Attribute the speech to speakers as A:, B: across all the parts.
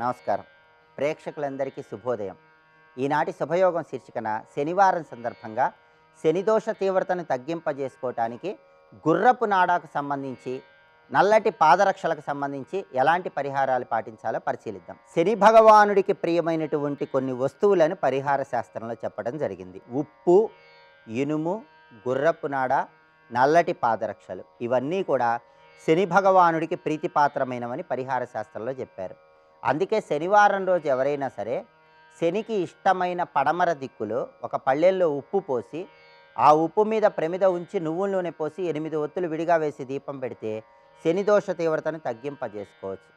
A: నమస్కారం. ప్రేక్షకులందరికీ శుభోదయం. ఈనాటి శుభయోగం శీర్షికన శనివారం సందర్భంగా శనిదోష తీవ్రతను తగ్గింపజేసుకోవటానికి గుర్రపు నాడాకు సంబంధించి, నల్లటి పాదరక్షలకు సంబంధించి ఎలాంటి పరిహారాలు పాటించాలో పరిశీలిద్దాం. శని భగవానుడికి ప్రియమైనటువంటి కొన్ని వస్తువులను పరిహార శాస్త్రంలో చెప్పడం జరిగింది. ఉప్పు, ఇనుము, గుర్రపు నాడ, నల్లటి పాదరక్షలు ఇవన్నీ కూడా శని భగవానుడికి ప్రీతిపాత్రమైనవని పరిహార శాస్త్రంలో చెప్పారు. అందుకే శనివారం రోజు ఎవరైనా సరే శనికి ఇష్టమైన పడమర దిక్కులో ఒక పళ్ళెల్లో ఉప్పు పోసి, ఆ ఉప్పు మీద ప్రమిద ఉంచి నువ్వుల నూనె పోసి 8 ఒత్తులు విడిగా వేసి దీపం పెడితే శని దోష తీవ్రతను తగ్గింపజేసుకోవచ్చు.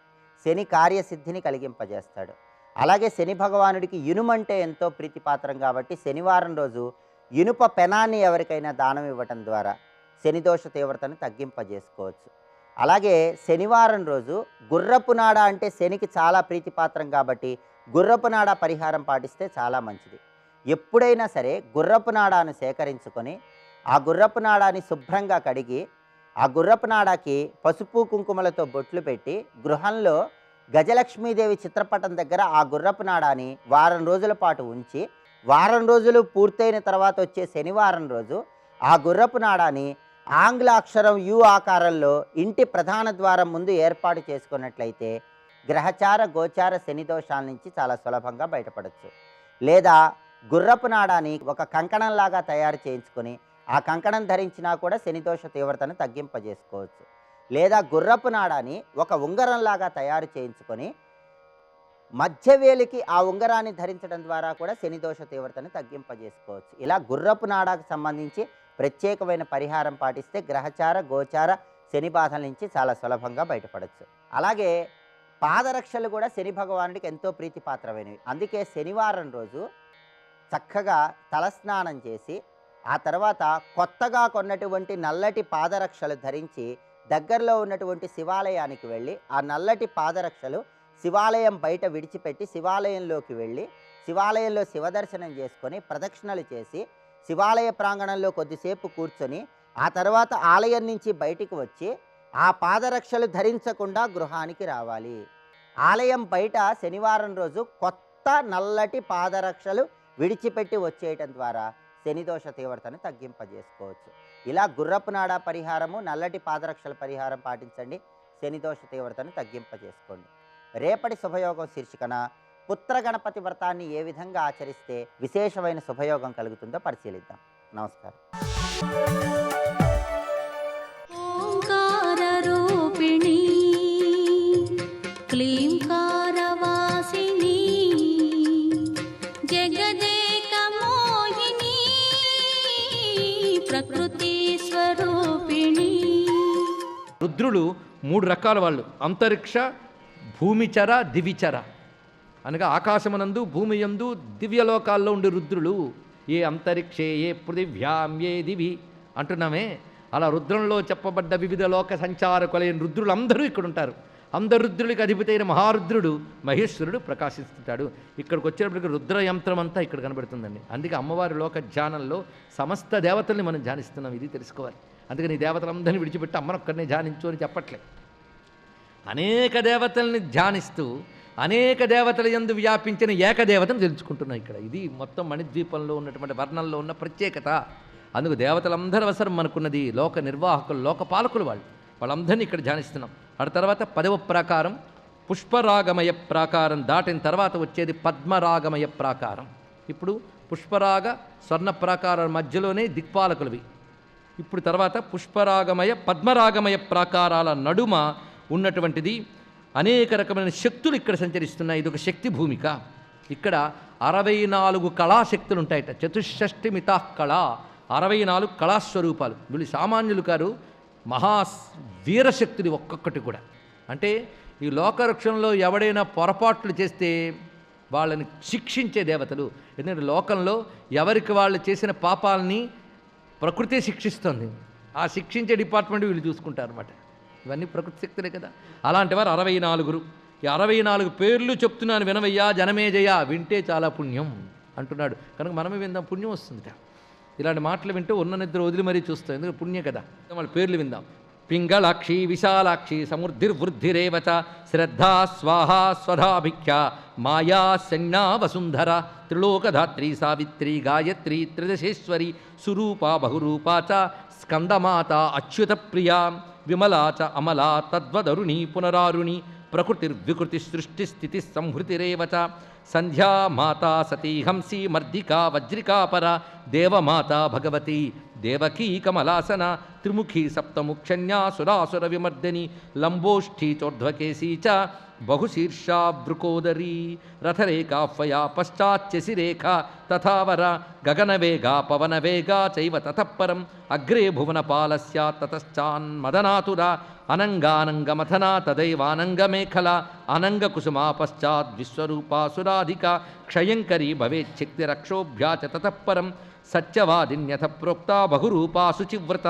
A: శని కార్యసిద్ధిని కలిగింపజేస్తాడు. అలాగే శని భగవానుడికి ఇనుమంటే ఎంతో ప్రీతిపాత్రం కాబట్టి శనివారం రోజు ఇనుప పెనాన్ని ఎవరికైనా దానం ఇవ్వటం ద్వారా శని దోష తీవ్రతను తగ్గింపజేసుకోవచ్చు. అలాగే శనివారం రోజు గుర్రపు నాడ అంటే శనికి చాలా ప్రీతిపాత్రం కాబట్టి గుర్రపు నాడ పరిహారం పాటిస్తే చాలా మంచిది. ఎప్పుడైనా సరే గుర్రపు నాడాను సేకరించుకొని ఆ గుర్రపు నాడాన్ని శుభ్రంగా కడిగి ఆ గుర్రపు నాడాకి పసుపు కుంకుమలతో బొట్లు పెట్టి గృహంలో గజలక్ష్మీదేవి చిత్రపటం దగ్గర ఆ గుర్రపు నాడాన్ని వారం రోజుల పాటు ఉంచి, వారం రోజులు పూర్తయిన తర్వాత వచ్చే శనివారం రోజు ఆ గుర్రపు నాడాన్ని ఆంగ్ల అక్షరం యు ఆకారంలో ఇంటి ప్రధాన ద్వారం ముందు ఏర్పాటు చేసుకున్నట్లయితే గ్రహచార గోచార శని దోషాల నుంచి చాలా సులభంగా బయటపడవచ్చు. లేదా గుర్రపు నాడాన్ని ఒక కంకణంలాగా తయారు చేయించుకొని ఆ కంకణం ధరించినా కూడా శని దోష తీవ్రతను తగ్గింపజేసుకోవచ్చు. లేదా గుర్రపు నాడాన్ని ఒక ఉంగరంలాగా తయారు చేయించుకొని మధ్యవేలికి ఆ ఉంగరాన్ని ధరించడం ద్వారా కూడా శని దోష తీవ్రతను తగ్గింపజేసుకోవచ్చు. ఇలా గుర్రపు నాడాకు సంబంధించి ప్రత్యేకమైన పరిహారం పాటిస్తే గ్రహచార గోచార శని బాధల నుంచి చాలా సులభంగా బయటపడవచ్చు. అలాగే పాదరక్షలు కూడా శని భగవానుడికి ఎంతో ప్రీతిపాత్రమైనవి. అందుకే శనివారం రోజు చక్కగా తలస్నానం చేసి ఆ తర్వాత కొత్తగా కొన్నటువంటి నల్లటి పాదరక్షలు ధరించి దగ్గరలో ఉన్నటువంటి శివాలయానికి వెళ్ళి ఆ నల్లటి పాదరక్షలు శివాలయం బయట విడిచిపెట్టి శివాలయంలోకి వెళ్ళి శివాలయంలో శివదర్శనం చేసుకొని ప్రదక్షిణలు చేసి శివాలయ ప్రాంగణంలో కొద్దిసేపు కూర్చొని ఆ తర్వాత ఆలయం నుంచి బయటికి వచ్చి ఆ పాదరక్షలు ధరించకుండా గృహానికి రావాలి. ఆలయం బయట శనివారం రోజు కొత్త నల్లటి పాదరక్షలు విడిచిపెట్టి వచ్చేయటం ద్వారా శనిదోష తీవ్రతను తగ్గింపజేసుకోవచ్చు. ఇలా గుర్రపు నాడ పరిహారము, నల్లటి పాదరక్షల పరిహారం పాటించండి. శనిదోష తీవ్రతను తగ్గింపజేసుకోండి. రేపటి శుభయోగం శీర్షికన పుత్ర గణపతి వ్రతాన్ని ఏ విధంగా ఆచరిస్తే విశేషమైన శుభయోగం కలుగుతుందో పరిశీలిద్దాం. నమస్కారం.
B: ఓంకార రూపిణి క్లీంకారవాసిని జగదేక మోహిని ప్రకృతి స్వరూపిణి.
C: రుద్రులు 3 రకాల వాళ్ళు: అంతరిక్ష, భూమిచర, దివిచర. అనగా ఆకాశమనందు, భూమి యందు, దివ్యలోకాల్లో ఉండే రుద్రులు. ఏ అంతరిక్షే, ఏ పృథివ్యాం, ఏ దివి అంటున్నామే, అలా రుద్రంలో చెప్పబడ్డ వివిధ లోక సంచారకులైన రుద్రులు అందరూ ఇక్కడ ఉంటారు. అందరు రుద్రులకి అధిపతి అయిన మహారుద్రుడు మహేశ్వరుడు ప్రకాశిస్తుంటాడు. ఇక్కడికి వచ్చేటప్పటికి రుద్ర యంత్రం అంతా ఇక్కడ కనబడుతుందండి. అందుకే అమ్మవారి లోక ధ్యానంలో సమస్త దేవతల్ని మనం ధ్యానిస్తున్నాం. ఇది తెలుసుకోవాలి. అందుకని ఈ దేవతలందరినీ విడిచిపెట్టి అమ్మనొక్కరినే ధ్యానించు అని చెప్పట్లే. అనేక దేవతల్ని ధ్యానిస్తూ అనేక దేవతల యందు వ్యాపించిన ఏకదేవతను తెలుసుకుంటున్నాం ఇక్కడ. ఇది మొత్తం మణిద్వీపంలో ఉన్నటువంటి వర్ణంలో ఉన్న ప్రత్యేకత. అందుకు దేవతలందరూ అవసరం మనకున్నది. లోక నిర్వాహకులు, లోకపాలకులు వాళ్ళందరినీ ఇక్కడ ధ్యానిస్తున్నాం. ఆ తర్వాత 10వ ప్రాకారం పుష్పరాగమయ ప్రాకారం దాటిన తర్వాత వచ్చేది పద్మరాగమయ ప్రాకారం. ఇప్పుడు పుష్పరాగ స్వర్ణ ప్రాకారాల మధ్యలోనే దిక్పాలకులవి. ఇప్పుడు తర్వాత పుష్పరాగమయ పద్మరాగమయ ప్రాకారాల నడుమ ఉన్నటువంటిది అనేక రకమైన శక్తులు ఇక్కడ సంచరిస్తున్నాయి. ఇది ఒక శక్తి భూమిక. ఇక్కడ 64 కళాశక్తులు ఉంటాయట. 64 మితా కళ, 64 కళాస్వరూపాలు. వీళ్ళు సామాన్యులు కారు, మహా వీరశక్తులు ఒక్కొక్కటి కూడా. అంటే ఈ లోకరక్షణలో ఎవడైనా పొరపాట్లు చేస్తే వాళ్ళని శిక్షించే దేవతలు. ఎందుకంటే లోకంలో ఎవరికి వాళ్ళు చేసిన పాపాలని ప్రకృతి శిక్షిస్తుంది. ఆ శిక్షించే డిపార్ట్మెంట్ వీళ్ళు చూసుకుంటారు అన్నమాట. ఇవన్నీ ప్రకృతి శక్తులే కదా. అలాంటి వారు 64. ఈ 64 పేర్లు చెప్తున్నాను వినవయ్యా జనమేజయ, వింటే చాలా పుణ్యం అంటున్నాడు. కనుక మనమే విందాం, పుణ్యం వస్తుందిట. ఇలాంటి మాటలు వింటూ ఉన్న నిద్ర వదిలి మరీ చూస్తాం. ఎందుకంటే పుణ్యం కదా. వాళ్ళ పేర్లు విందాం. పింగళాక్షి విశాలాక్షి సముద్ధిర్వృద్ధిరేవ చ శ్రద్ధా స్వాహా స్వధాభిఖ్య మాయా సంజ్ఞా వసుంధర త్రిలోకధాత్రి సావిత్రి గాయత్రి త్రిదశేశ్వరి సురూపా బహురూపా చ స్కందమాత అచ్యుత ప్రియా విమలా చ అమలా తద్వదరుణి పునరారుణి ప్రకృతిర్వికృతి సృష్టి స్థితి సంహృతిరేవ చ సంధ్యా మాతా సతీ హంసి మర్దికా వజ్రికాపర దేవమాతా భగవతి దేవకీ కమలాసన త్రిముఖీ సప్తముక్షన్యా సురాసుర విమర్దిని లంబోష్ఠీ చోర్ధ్వకేశీ చ బహుశీర్షా వృకోదరీ రథరేఖాఫయా పశ్చాచ్చశిరేఖ తథావర గగనవేగా పవనవేగా చైవ తతః పరం అగ్రే భువనపాలస్య తతశ్చాన్మదనాతుర అనంగానంగమథనా తదైవానంగమేఖల అనంగకుసుమా పశ్చాద్ విశ్వరూపాసురాధిక క్షయంకరీ భవేచ్చక్తిరక్షోభ్యా చ తతః పరం సత్యవాదిన్యథ ప్రోక్త బహురూపా శుచివ్రత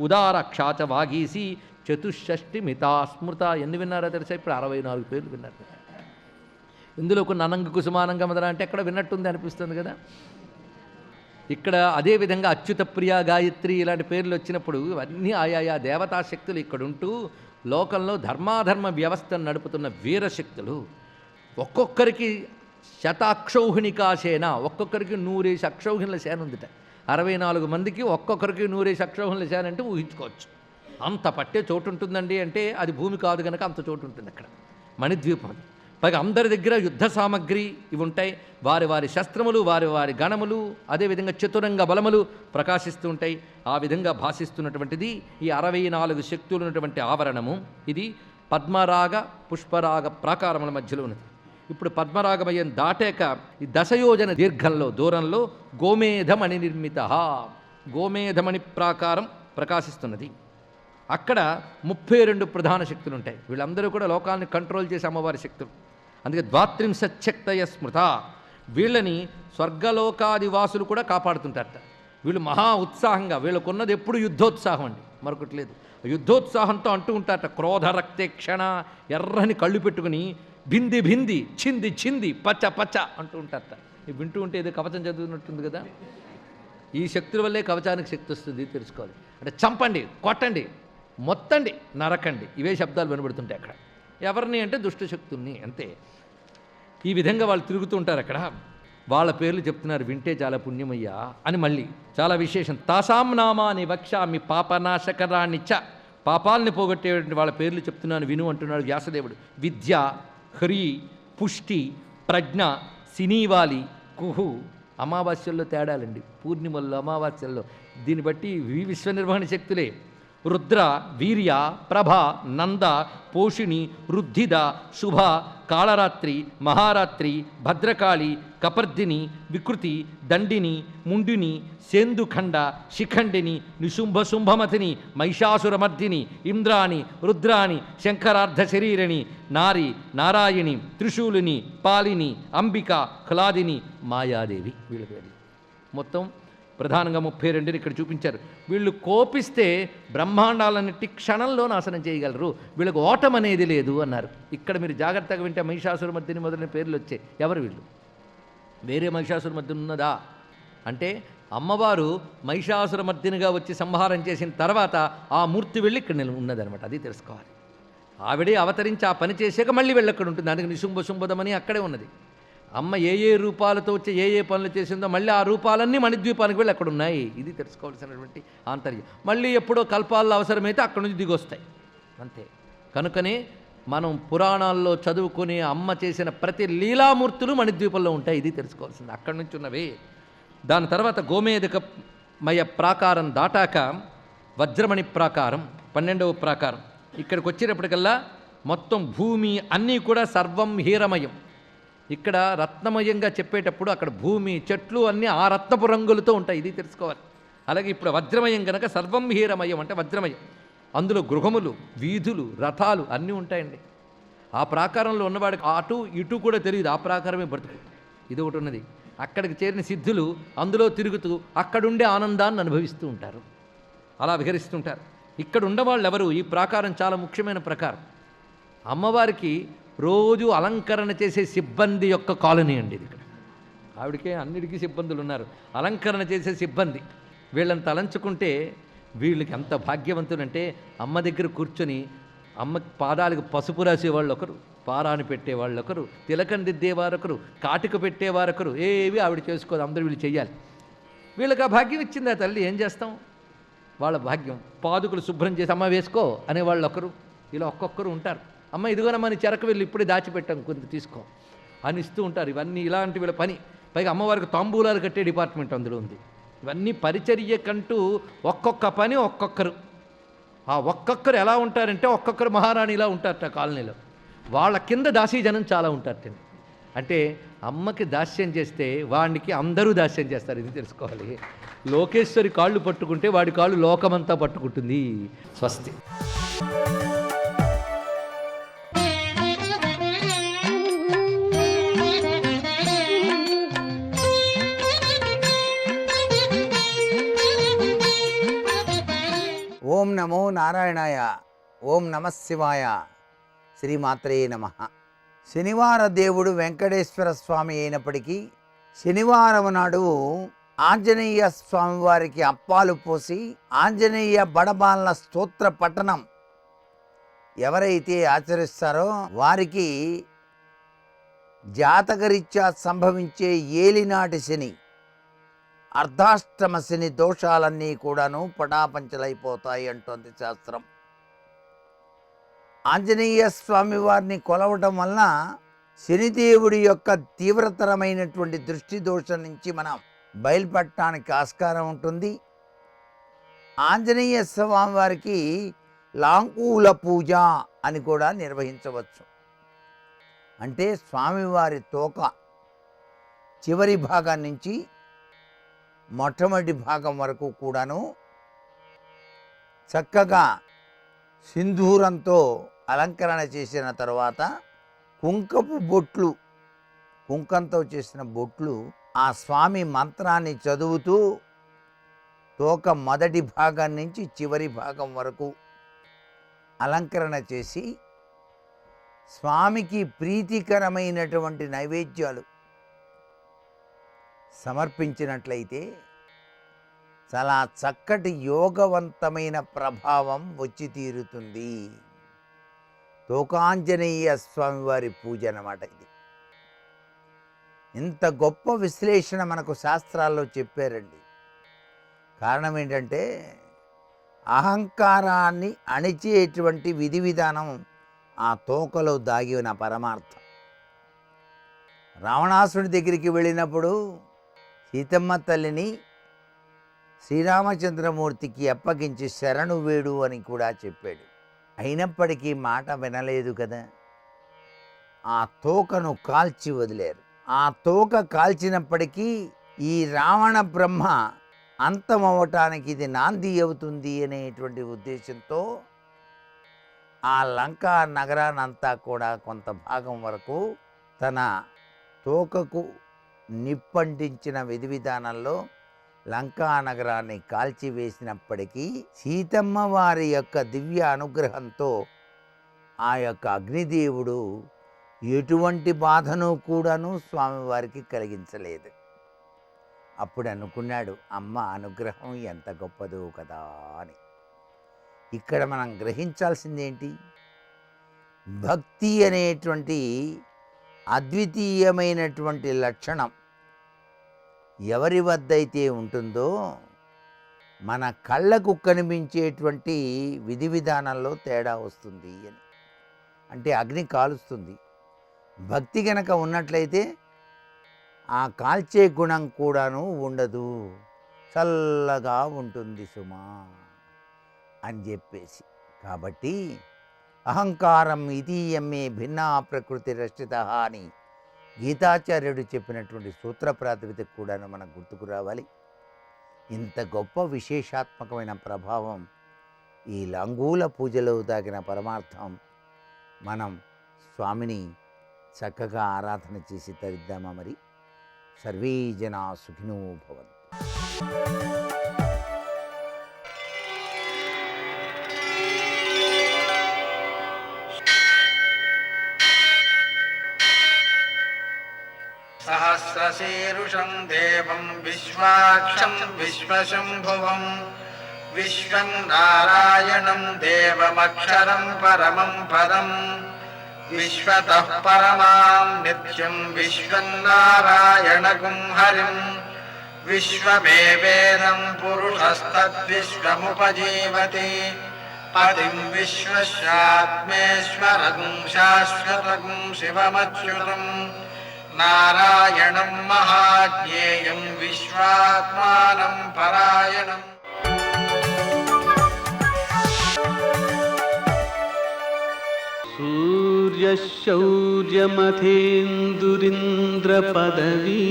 C: ఉదారక్షా చ వాగీసి చతుషష్టిమితా స్మృత. ఎన్ని విన్నారో తెలుసా? ఇప్పుడు 64 పేర్లు విన్నారు. ఇందులో కొన్ని అనంగ కుసుమానంగ మదన అంటే ఎక్కడ విన్నట్టుంది అనిపిస్తుంది కదా. ఇక్కడ అదేవిధంగా అచ్యుత ప్రియ గాయత్రి ఇలాంటి పేర్లు వచ్చినప్పుడు ఇవన్నీ ఆయా దేవతా శక్తులు ఇక్కడుంటూ లోకంలో ధర్మాధర్మ వ్యవస్థను నడుపుతున్న వీరశక్తులు. ఒక్కొక్కరికి శతాక్షౌహిణికా సేన, ఒక్కొక్కరికి 100 అక్షౌహిణుల సేన ఉందిట. 64 మందికి ఒక్కొక్కరికి 100 అక్షౌహిణుల సేన అంటే ఊహించుకోవచ్చు. అంత పట్టే చోటు ఉంటుందండి అంటే అది భూమి కాదు కనుక అంత చోటు ఉంటుంది అక్కడ. మణిద్వీపం అది. పైగా అందరి దగ్గర యుద్ధ సామగ్రి ఇవి ఉంటాయి. వారి వారి శస్త్రములు, వారి వారి గణములు, అదేవిధంగా చతురంగ బలములు ప్రకాశిస్తూ ఉంటాయి. ఆ విధంగా భాషిస్తున్నటువంటిది ఈ 64 శక్తులు ఉన్నటువంటి ఆవరణము. ఇది పద్మరాగ పుష్పరాగ ప్రాకారముల మధ్యలో ఉన్నది. ఇప్పుడు పద్మరాగమయం దాటాక ఈ దశయోజన దీర్ఘంలో దూరంలో గోమేధమణి నిర్మిత గోమేధమణి ప్రాకారం ప్రకాశిస్తున్నది. అక్కడ 32 ప్రధాన శక్తులు ఉంటాయి. వీళ్ళందరూ కూడా లోకాన్ని కంట్రోల్ చేసే అమ్మవారి శక్తులు. అందుకే ద్వాత్రింశక్తయ స్మృత. వీళ్ళని స్వర్గలోకాదివాసులు కూడా కాపాడుతుంటారట. వీళ్ళు మహా ఉత్సాహంగా, వీళ్ళకున్నది ఎప్పుడు యుద్ధోత్సాహం అండి, మరొకటి లేదు. యుద్ధోత్సాహంతో అంటూ ఉంటారట, క్రోధ రక్తేక్షణ, ఎర్రని కళ్ళు పెట్టుకుని భింది భింది చింది చింది పచ్చ పచ్చ అంటూ ఉంటారట. ఇవి వింటూ ఉంటే ఏదో కవచం చదువుతున్నట్టుంది కదా. ఈ శక్తుల వల్లే కవచానికి శక్తి వస్తుంది తెలుసుకోవాలి. అంటే చంపండి, కొట్టండి, మొత్తండి, నరకండి, ఇవే శబ్దాలు వినబడుతుంటాయి అక్కడ. ఎవరిని అంటే దుష్టశక్తుల్ని, అంతే. ఈ విధంగా వాళ్ళు తిరుగుతూ ఉంటారు అక్కడ. వాళ్ళ పేర్లు చెప్తున్నారు, వింటే చాలా పుణ్యమయ్యా అని. మళ్ళీ చాలా విశేషం. తాసాం నామాని వక్షామి పాపనాశకరాన్ని చ. పాపాలని పోగొట్టేటువంటి వాళ్ళ పేర్లు చెప్తున్నాను విను అంటున్నాడు వ్యాసదేవుడు. విద్య, హ్రీ, పుష్టి, ప్రజ్ఞ, సినీవాలి, కుహు. అమావాస్యల్లో తేడాలండి, పూర్ణిమల్లో అమావాస్యల్లో. దీన్ని బట్టి విశ్వనిర్వహణ శక్తులే. రుద్ర, వీర్య, ప్రభ, నంద, పోషిణి, రుద్ధిద, శుభ, కాళరాత్రి, మహారాత్రి, భద్రకాళి, కపర్దిని, వికృతి, దండిని, ముండిని, సేందుఖండ, శిఖండిని, నిశుంభశుంభమతిని, మహిషాసురమర్దిని, ఇంద్రాణి, రుద్రాణి, శంకరార్ధ శరీరిణి, నారి, నారాయణి, త్రిశూలిని, పాలిని, అంబిక, హ్లాదిని, మాయాదేవి. వీళ్ళ పేరు మొత్తం ప్రధానంగా 32 ఇక్కడ చూపించారు. వీళ్ళు కోపిస్తే బ్రహ్మాండాలన్నిటి క్షణంలో నాశనం చేయగలరు. వీళ్ళకు ఓటం అనేది లేదు అన్నారు. ఇక్కడ మీరు జాగ్రత్తగా వింటే మహిషాసురమర్దిని మొదలైన పేర్లు వచ్చాయి. ఎవరు వీళ్ళు? వేరే మహిషాసురమర్దిని ఉన్నదా అంటే అమ్మవారు మహిషాసురమర్దినిగా వచ్చి సంహారం చేసిన తర్వాత ఆ మూర్తి వెళ్ళి ఇక్కడ ఉన్నదనమాట. అది తెలుసుకోవాలి. ఆవిడే అవతరించి ఆ పని చేసాక మళ్ళీ వెళ్ళి అక్కడ ఉంటుంది. అందుకే నిశుంభశుంభదమని అక్కడే ఉన్నది. అమ్మ ఏ రూపాలతో వచ్చి ఏ పనులు చేసిందో మళ్ళీ ఆ రూపాలన్నీ మణిద్వీపానికి వెళ్ళి అక్కడ ఉన్నాయి. ఇది తెలుసుకోవాల్సినటువంటి ఆంతర్యం. మళ్ళీ ఎప్పుడో కల్పాల్లో అవసరమైతే అక్కడ నుంచి దిగొస్తాయి, అంతే. కనుకనే మనం పురాణాల్లో చదువుకునే అమ్మ చేసిన ప్రతి లీలామూర్తులు మణిద్వీపంలో ఉంటాయి. ఇది తెలుసుకోవాల్సింది. అక్కడి నుంచి ఉన్నవే. దాని తర్వాత గోమేధికమయ ప్రాకారం దాటాక వజ్రమణి ప్రాకారం 12వ ప్రాకారం. ఇక్కడికి వచ్చేటప్పటికల్లా మొత్తం భూమి అన్నీ కూడా సర్వం హీరమయం. ఇక్కడ రత్నమయంగా చెప్పేటప్పుడు అక్కడ భూమి, చెట్లు అన్నీ ఆ రత్నపు రంగులతో ఉంటాయి. ఇది తెలుసుకోవాలి. అలాగే ఇప్పుడు వజ్రమయం కనుక సర్వం హీరమయం అంటే వజ్రమయం. అందులో గృహములు, వీధులు, రథాలు అన్నీ ఉంటాయండి. ఆ ప్రాకారంలో ఉన్నవాడికి అటు ఇటు కూడా తెలియదు, ఆ ప్రాకారమే బ్రతుకు. ఇది ఒకటి ఉన్నది. అక్కడికి చేరిన సిద్ధులు అందులో తిరుగుతూ అక్కడుండే ఆనందాన్ని అనుభవిస్తూ ఉంటారు, అలా విహరిస్తుంటారు. ఇక్కడ ఉండేవాళ్ళు ఎవరు? ఈ ప్రాకారం చాలా ముఖ్యమైన ప్రాకారం. అమ్మవారికి రోజు అలంకరణ చేసే సిబ్బంది యొక్క కాలనీ అండి ఇది. ఇక్కడ ఆవిడకే అన్నిటికీ సిబ్బందులు ఉన్నారు. అలంకరణ చేసే సిబ్బంది. వీళ్ళని తలంచుకుంటే వీళ్ళకి ఎంత భాగ్యవంతులంటే అమ్మ దగ్గర కూర్చొని అమ్మ పాదాలకు పసుపు రాసేవాళ్ళు ఒకరు, పారాని పెట్టేవాళ్ళు ఒకరు, తిలకం దిద్దేవారొకరు, కాటుక పెట్టేవారొకరు, ఏవి ఆవిడ చేసుకోదు, అందరూ వీళ్ళు చెయ్యాలి. వీళ్ళకి ఆ భాగ్యం ఇచ్చింది ఆ తల్లి, ఏం చేస్తాం, వాళ్ళ భాగ్యం. పాదుకులు శుభ్రం చేసి అమ్మ వేసుకో అనేవాళ్ళు ఒకరు, ఇలా ఒక్కొక్కరు ఉంటారు. అమ్మ ఇదిగోనమ్మా నీ చెరకు వెళ్ళి ఇప్పుడే దాచిపెట్టాం కొంత తీసుకో అని ఇస్తూ ఉంటారు. ఇవన్నీ ఇలాంటి వీళ్ళ పని. పైగా అమ్మవారికి తాంబూలాలు కట్టే డిపార్ట్మెంట్ అందులో ఉంది. ఇవన్నీ పరిచర్యకంటూ ఒక్కొక్క పని ఒక్కొక్కరు. ఆ ఒక్కొక్కరు ఎలా ఉంటారంటే ఒక్కొక్కరు మహారాణిలా ఉంటారట కాలనీలో. వాళ్ళ కింద దాసీజనం చాలా ఉంటారట. అంటే అమ్మకి దాస్యం చేస్తే వాడికి అందరూ దాస్యం చేస్తారు, ఇది తెలుసుకోవాలి. లోకేశ్వరి కాళ్ళు పట్టుకుంటే వాడి కాళ్ళు లోకమంతా పట్టుకుంటుంది. స్వస్తి.
D: ఓం నమో నారాయణాయ. ఓం నమ శివాయ. శ్రీమాత్రే నమ. శనివార దేవుడు వెంకటేశ్వర స్వామి అయినప్పటికీ శనివారం నాడు ఆంజనేయ స్వామి వారికి అప్పాలు పోసి ఆంజనేయ బడబాలన స్తోత్ర పఠనం ఎవరైతే ఆచరిస్తారో వారికి జాతకరీత్యా సంభవించే ఏలినాటి శని, అర్ధాష్టమ శని దోషాలన్నీ కూడాను పటాపంచలైపోతాయి అంటోంది శాస్త్రం. ఆంజనేయ స్వామి వారిని కొలవటం వలన శనిదేవుడి యొక్క తీవ్రతరమైనటువంటి దృష్టి దోషం నుంచి మనం బయలుపడటానికి ఆస్కారం ఉంటుంది. ఆంజనేయ స్వామి వారికి లాంకూల పూజ అని కూడా నిర్వహించవచ్చు. అంటే స్వామివారి తోక చివరి భాగం నుంచి మొట్టమొదటి భాగం వరకు కూడాను చక్కగా సింధూరంతో అలంకరణ చేసిన తర్వాత కుంకపు బొట్లు, కుంకంతో చేసిన బొట్లు ఆ స్వామి మంత్రాన్ని చదువుతూ తోక మొదటి భాగం నుంచి చివరి భాగం వరకు అలంకరణ చేసి స్వామికి ప్రీతికరమైనటువంటి నైవేద్యాలు సమర్పించినట్లయితే చాలా చక్కటి యోగవంతమైన ప్రభావం వచ్చి తీరుతుంది. తోకాంజనేయ స్వామివారి పూజ అన్నమాట ఇది. ఇంత గొప్ప విశ్లేషణ మనకు శాస్త్రాల్లో చెప్పారండి. కారణం ఏంటంటే అహంకారాన్ని అణిచేటువంటి విధి విధానం ఆ తోకలో దాగి ఉన్న పరమార్థం. రావణాసుడి దగ్గరికి వెళ్ళినప్పుడు సీతమ్మ తల్లిని శ్రీరామచంద్రమూర్తికి అప్పగించి శరణు వేడు అని కూడా చెప్పాడు. అయినప్పటికీ మాట వినలేదు కదా. ఆ తోకను కాల్చి వదిలేరు. ఆ తోక కాల్చినప్పటికీ ఈ రావణ బ్రహ్మ అంతమవటానికి ఇది నాంది అవుతుంది అనేటువంటి ఉద్దేశంతో ఆ లంకా నగరానంతా కూడా కొంత భాగం వరకు తన తోకకు నిప్పంటించిన విధి విధానంలో లంకా నగరాన్ని కాల్చివేసినప్పటికీ సీతమ్మ వారి యొక్క దివ్య అనుగ్రహంతో ఆ యొక్క అగ్నిదేవుడు ఎటువంటి బాధను కూడాను స్వామివారికి కలిగించలేదు. అప్పుడు అనుకున్నాడు, అమ్మ అనుగ్రహం ఎంత గొప్పదో కదా అని. ఇక్కడ మనం గ్రహించాల్సిందేంటి? భక్తి అనేటువంటి అద్వితీయమైనటువంటి లక్షణం ఎవరి వద్దైతే ఉంటుందో మన కళ్ళకు కనిపించేటువంటి విధి విధానంలో తేడా వస్తుంది అని. అంటే అగ్ని కాలుస్తుంది. భక్తి గనక ఉన్నట్లయితే ఆ కాల్చే గుణం కూడాను ఉండదు, చల్లగా ఉంటుంది సుమా అని చెప్పేసి. కాబట్టి అహంకారం ఇతీయమే భిన్నా ప్రకృతి రక్షిత అని గీతాచార్యుడు చెప్పినటువంటి సూత్ర ప్రాతిపదిక కూడాను మనకు గుర్తుకు రావాలి. ఇంత గొప్ప విశేషాత్మకమైన ప్రభావం ఈ లాంగూల పూజలో దాగిన పరమార్థం. మనం స్వామిని చక్కగా ఆరాధన చేసి తరిద్దామా మరి? సర్వే జనా సుఖినో భవంతు.
E: సహస్రశీరుషం దేవం విశ్వాక్షం విశ్వశంభువం విశ్వం నారాయణం దేవమక్షరం పరమం పదం విశ్వతః పరమాం నిత్యం విశ్వం నారాయణగుం హరిం విశ్వమేవేదం పురుషస్తద్విశ్వముపజీవతి పదిం విశ్వస్యాత్మేశ్వరం శాశ్వతం శివమచ్యుతం నారాయణం మహాజ్ఞేయం విశ్వాత్మానం పరాయణం.
F: సూర్యశౌర్యమథేందురింద్రపదవీ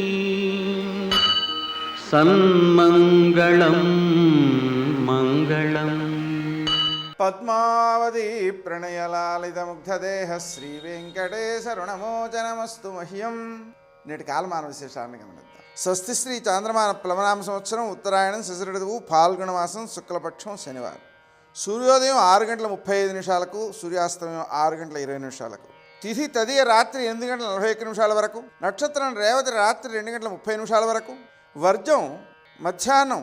F: సన్మంగళం మంగళం.
G: పద్మావతి ప్రణయలాలితముగ్ధదేహ శ్రీ వెంకటేశరుణమోచనమస్తు మహ్యం. నేటి కాలమాన విశేషాన్ని గమనిద్దాం. స్వస్తి శ్రీ చాంద్రమాన ప్లవనామ సంవత్సరం ఉత్తరాయణం శశి ఋతువు ఫాల్గుణ మాసం శుక్లపక్షం శనివారం. సూర్యోదయం 6:35 సూర్యాస్తమయం 6:20. తిథి తదియ రాత్రి 8:41 వరకు. నక్షత్రం రేవతి రాత్రి 2:30 వరకు. వర్జం మధ్యాహ్నం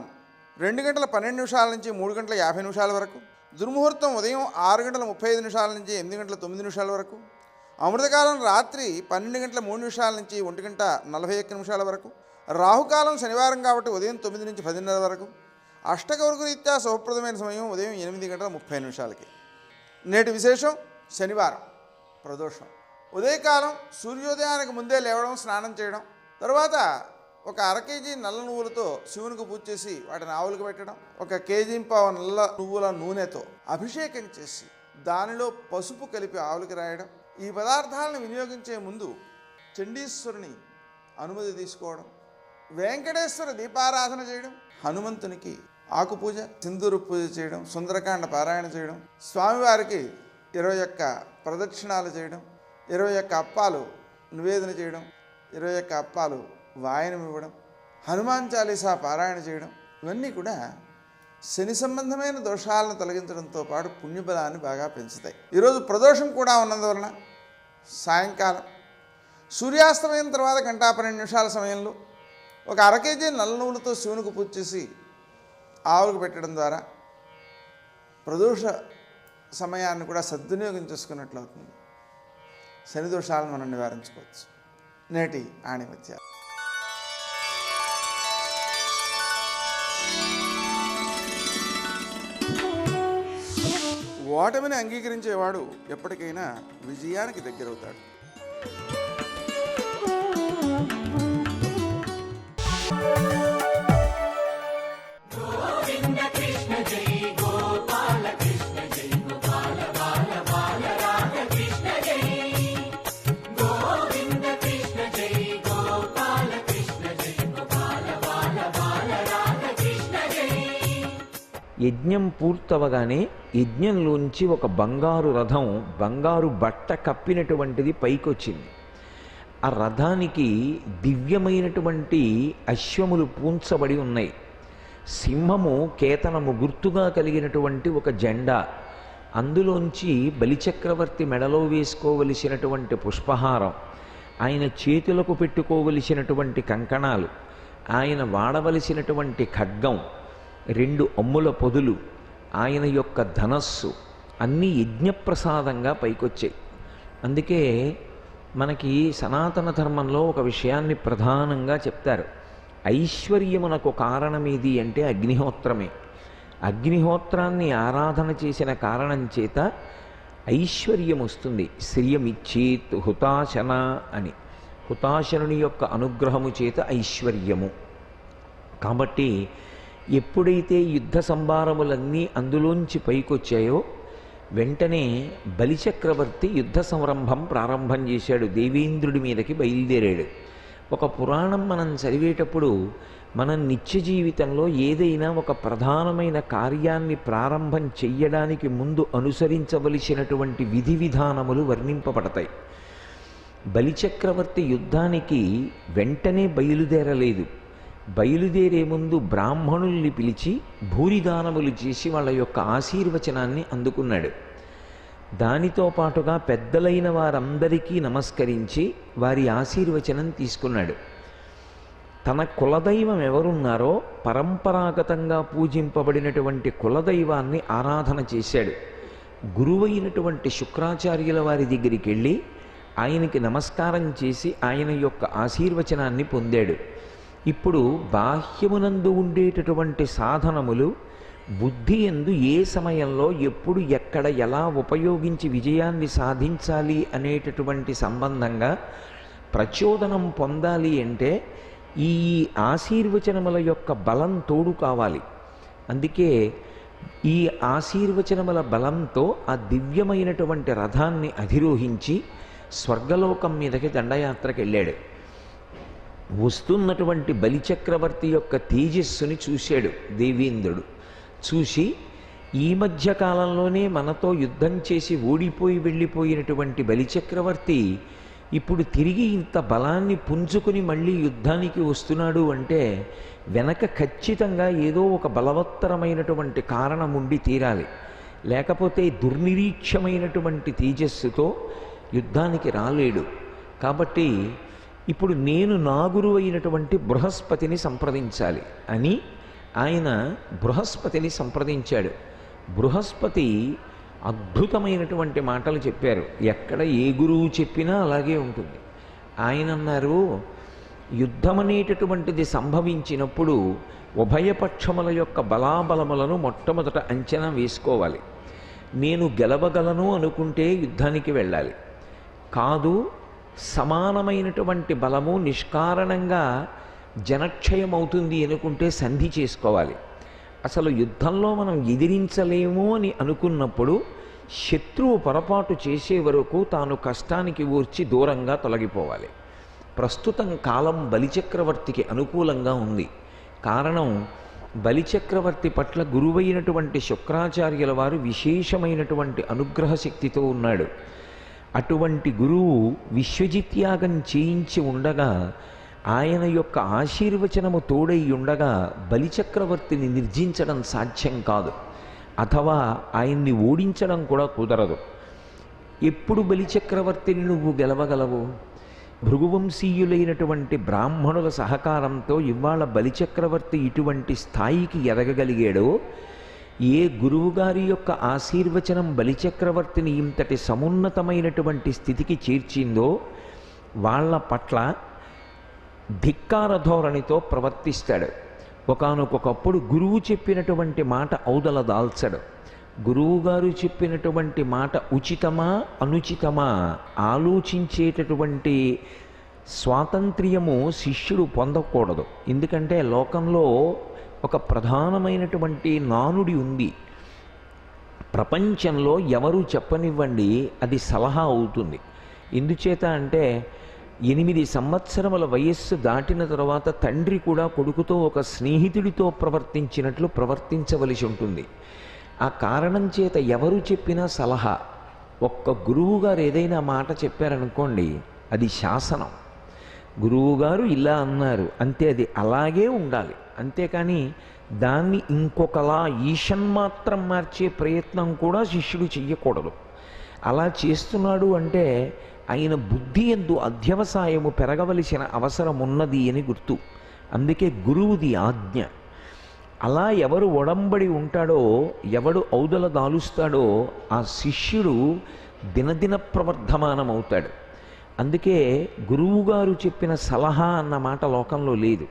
G: 2:12 నుంచి 3:50 వరకు. దుర్ముహూర్తం ఉదయం 6:35 నుంచి 8:09 వరకు. అమృతకాలం రాత్రి 12:03 నుంచి 1:41 వరకు. రాహుకాలం శనివారం కాబట్టి ఉదయం 9 నుంచి 10:30 వరకు. అష్టకవర్గ రీత్యా శుభప్రదమైన సమయం ఉదయం 8:30 నేటి విశేషం శనివారం ప్రదోషం. ఉదయకాలం సూర్యోదయానికి ముందే లేవడం, స్నానం చేయడం, తర్వాత ఒక 1/2 కేజీ నల్ల నువ్వులతో శివునికి పూజ చేసి వాటిని ఆవులకు పెట్టడం, 1 కేజీ పావు నల్ల నువ్వుల నూనెతో అభిషేకం చేసి దానిలో పసుపు కలిపి ఆవులకి రాయడం. ఈ పదార్థాలను వినియోగించే ముందు చండీశ్వరుని అనుమతి తీసుకోవడం, వెంకటేశ్వర దీపారాధన చేయడం, హనుమంతునికి ఆకుపూజ, సింధూరు పూజ చేయడం, సుందరకాండ పారాయణ చేయడం, స్వామివారికి 21 ప్రదక్షిణాలు చేయడం, 21 అప్పాలు నివేదన చేయడం, 21 అప్పాలు వాయనం ఇవ్వడం, హనుమాన్ చాలీసా పారాయణ చేయడం, ఇవన్నీ కూడా శని సంబంధమైన దోషాలను తొలగించడంతో పాటు పుణ్యబలాన్ని బాగా పెంచుతాయి. ఈరోజు ప్రదోషం కూడా ఉన్నందువలన సాయంకాలం సూర్యాస్తమయం తర్వాత 1:12 సమయంలో 1 1/2 కేజీ నల్ల నువ్వులతో శివునికి పూజ చేసి ఆవులకు పెట్టడం ద్వారా ప్రదోష సమయాన్ని కూడా సద్వినియోగం చేసుకున్నట్లు అవుతుంది. శని దోషాలను మనం నివారించుకోవచ్చు. నేటి ఆణిమత్య. ఓటమిని అంగీకరించేవాడు ఎప్పటికైనా విజయానికి దగ్గరవుతాడు.
H: యజ్ఞం పూర్తవగానే యజ్ఞంలోంచి ఒక బంగారు రథం, బంగారు బట్ట కప్పినటువంటిది పైకొచ్చింది. ఆ రథానికి దివ్యమైనటువంటి అశ్వములు పూంచబడి ఉన్నాయి. సింహము కేతనము గుర్తుగా కలిగినటువంటి ఒక జెండా, అందులోంచి బలిచక్రవర్తి మెడలో వేసుకోవలసినటువంటి పుష్పహారం, ఆయన చేతులకు పెట్టుకోవలసినటువంటి కంకణాలు, ఆయన వాడవలసినటువంటి ఖడ్గం, 2 అమ్ముల పొదులు, ఆయన యొక్క ధనస్సు అన్నీ యజ్ఞప్రసాదంగా పైకొచ్చాయి. అందుకే మనకి సనాతన ధర్మంలో ఒక విషయాన్ని ప్రధానంగా చెప్తారు. ఐశ్వర్యమునకు కారణమేది అంటే అగ్నిహోత్రమే. అగ్నిహోత్రాన్ని ఆరాధన చేసిన కారణం చేత ఐశ్వర్యం వస్తుంది. శ్రియమిచ్చేత్ హుతాశన అని, హుతాశనుని యొక్క అనుగ్రహము చేత ఐశ్వర్యము. కాబట్టి ఎప్పుడైతే యుద్ధ సంభారములన్నీ అందులోంచి పైకొచ్చాయో వెంటనే బలిచక్రవర్తి యుద్ధ సంరంభం ప్రారంభం చేశాడు. దేవేంద్రుడి మీదకి బయలుదేరాడు. ఒక పురాణం మనం చదివేటప్పుడు మనం నిత్య జీవితంలో ఏదైనా ఒక ప్రధానమైన కార్యాన్ని ప్రారంభం చెయ్యడానికి ముందు అనుసరించవలసినటువంటి విధి విధానములు వర్ణింపబడతాయి. బలిచక్రవర్తి యుద్ధానికి వెంటనే బయలుదేరలేదు. బయలుదేరే ముందు బ్రాహ్మణుల్ని పిలిచి భూరిదానములు చేసి వాళ్ళ యొక్క ఆశీర్వచనాన్ని అందుకున్నాడు. దానితో పాటుగా పెద్దలైన వారందరికీ నమస్కరించి వారి ఆశీర్వచనం తీసుకున్నాడు. తన కులదైవం ఎవరున్నారో పరంపరాగతంగా పూజింపబడినటువంటి కులదైవాన్ని ఆరాధన చేశాడు. గురువైనటువంటి శుక్రాచార్యుల వారి దగ్గరికి వెళ్ళి ఆయనకి నమస్కారం చేసి ఆయన యొక్క ఆశీర్వచనాన్ని పొందాడు. ఇప్పుడు బాహ్యమునందు ఉండేటటువంటి సాధనములు బుద్ధి యందు ఏ సమయంలో ఎప్పుడు ఎక్కడ ఎలా ఉపయోగించి విజయాన్ని సాధించాలి అనేటటువంటి సంబంధంగా ప్రచోదనం పొందాలి అంటే ఈ ఆశీర్వచనముల యొక్క బలం తోడు కావాలి. అందుకే ఈ ఆశీర్వచనముల బలంతో ఆ దివ్యమైనటువంటి రథాన్ని అధిరోహించి స్వర్గలోకం మీదకి దండయాత్రకు వెళ్ళాడు. వస్తున్నటువంటి బలిచక్రవర్తి యొక్క తేజస్సుని చూశాడు దేవేంద్రుడు. చూసి ఈ మధ్య కాలంలోనే మనతో యుద్ధం చేసి ఓడిపోయి వెళ్ళిపోయినటువంటి బలిచక్రవర్తి ఇప్పుడు తిరిగి ఇంత బలాన్ని పుంజుకుని మళ్ళీ యుద్ధానికి వస్తున్నాడు అంటే వెనక ఖచ్చితంగా ఏదో ఒక బలవత్తరమైనటువంటి కారణం ఉండి తీరాలి. లేకపోతే దుర్నిరీక్షమైనటువంటి తేజస్సుతో యుద్ధానికి రాలేడు. కాబట్టి ఇప్పుడు నేను నా గురువు అయినటువంటి బృహస్పతిని సంప్రదించాలి అని ఆయన బృహస్పతిని సంప్రదించాడు. బృహస్పతి అద్భుతమైనటువంటి మాటలు చెప్పారు. ఎక్కడ ఏ గురువు చెప్పినా అలాగే ఉంటుంది. ఆయన అన్నారు, యుద్ధం అనేటటువంటిది సంభవించినప్పుడు ఉభయపక్షముల యొక్క బలాబలములను మొట్టమొదట అంచనా వేసుకోవాలి. నేను గెలవగలను అనుకుంటే యుద్ధానికి వెళ్ళాలి. కాదు, సమానమైనటువంటి బలము నిష్కారణంగా జనక్షయం అవుతుంది అనుకుంటే సంధి చేసుకోవాలి. అసలు యుద్ధంలో మనం ఎదిరించలేము అని అనుకున్నప్పుడు శత్రువు పొరపాటు చేసే వరకు తాను కష్టానికి ఊర్చి దూరంగా తొలగిపోవాలి. ప్రస్తుతం కాలం బలిచక్రవర్తికి అనుకూలంగా ఉంది. కారణం, బలిచక్రవర్తి పట్ల గురువైనటువంటి శుక్రాచార్యుల వారు విశేషమైనటువంటి అనుగ్రహ శక్తితో ఉన్నాడు. అటువంటి గురువు విశ్వజిత్యాగం చేయించి ఉండగా ఆయన యొక్క ఆశీర్వచనము తోడై ఉండగా బలిచక్రవర్తిని నిర్జించడం సాధ్యం కాదు, అథవా ఆయన్ని ఓడించడం కూడా కుదరదు. ఎప్పుడు బలిచక్రవర్తిని నువ్వు గెలవగలవు? భృగువంశీయులైనటువంటి బ్రాహ్మణుల సహకారంతో ఇవాళ బలిచక్రవర్తి ఇటువంటి స్థాయికి ఎదగగలిగాడో, ఏ గురువుగారి యొక్క ఆశీర్వచనం బలిచక్రవర్తిని ఇంతటి సమున్నతమైనటువంటి స్థితికి చేర్చిందో వాళ్ళ పట్ల ధిక్కార ధోరణితో ప్రవర్తిస్తాడు. ఒకానొకప్పుడు గురువు చెప్పినటువంటి మాట ఔదల దాల్చడు. గురువుగారు చెప్పినటువంటి మాట ఉచితమా అనుచితమా ఆలోచించేటటువంటి స్వాతంత్ర్యము శిష్యుడు పొందకూడదు. ఎందుకంటే లోకంలో ఒక ప్రధానమైనటువంటి నానుడి ఉంది. ప్రపంచంలో ఎవరు చెప్పనివ్వండి, అది సలహా అవుతుంది. ఎందుచేత అంటే 8 సంవత్సరముల వయస్సు దాటిన తర్వాత తండ్రి కూడా కొడుకుతో ఒక స్నేహితుడితో ప్రవర్తించినట్లు ప్రవర్తించవలసి ఉంటుంది. ఆ కారణం చేత ఎవరు చెప్పినా సలహా. ఒక్క గురువుగారు ఏదైనా మాట చెప్పారనుకోండి, అది శాసనం. గురువుగారు ఇలా అన్నారు అంతే, అది అలాగే ఉండాలి. అంతేకాని దాన్ని ఇంకొకలా ఈషన్మాత్రం మార్చే ప్రయత్నం కూడా శిష్యుడు చెయ్యకూడదు. అలా చేస్తున్నాడు అంటే ఆయన బుద్ధి యందు అధ్యవసాయము పెరగవలసిన అవసరం ఉన్నది అని గుర్తు. అందుకే గురువుది ఆజ్ఞ. అలా ఎవరు ఒడంబడి ఉంటాడో, ఎవడు ఔదల దాలుస్తాడో ఆ శిష్యుడు దినదిన ప్రవర్ధమానమవుతాడు. అందుకే గురువుగారు చెప్పిన సలహా అన్న మాట లోకంలో లేదు.